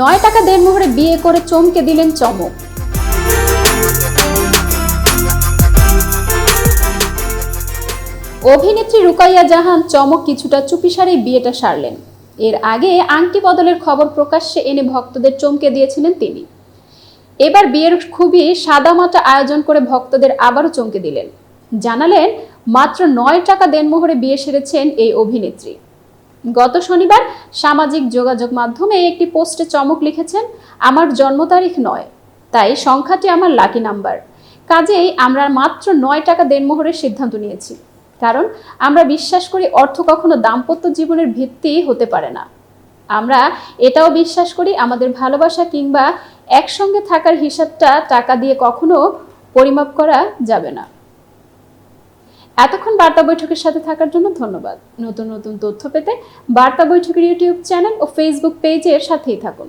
9 টাকা দেড়মোহরে বিয়ে করে চমকে দিলেন চমক। অভিনেত্রী রুকাইয়া জাহান চমক কিছুটা চুপিসারেই বিয়েটা সারলেন। এর আগে আংটি বদলের খবর প্রকাশ্যে এনে ভক্তদের চমকে দিয়েছিলেন তিনি। এবার বিয়ের খুবই সাদামাটা আয়োজন করে ভক্তদের আবারও চমকে দিলেন। জানালেন মাত্র 9 টাকা দেড়মোহরে বিয়ে সেরেছেন এই অভিনেত্রী। গত শনিবার সামাজিক যোগাযোগ মাধ্যমে একটি পোস্টে চমক লিখেছেন, আমার জন্ম তারিখ 9, তাই সংখ্যাটি আমার লাকি নাম্বার। কাজেই আমরা মাত্র 9 টাকা দেড়মোহরের সিদ্ধান্ত নিয়েছি, কারণ আমরা বিশ্বাস করি অর্থ কখনো দাম্পত্য জীবনের ভিত্তি হতে পারে না। আমরা এটাও বিশ্বাস করি আমাদের ভালোবাসা কিংবা একসঙ্গে থাকার হিসাবটা টাকা দিয়ে কখনো পরিমাপ করা যাবে না। এতক্ষণ বার্তা বৈঠকের সাথে থাকার জন্য ধন্যবাদ। নতুন নতুন তথ্য পেতে বার্তা বৈঠকের ইউটিউব চ্যানেল ও ফেসবুক পেজের সাথেই থাকুন।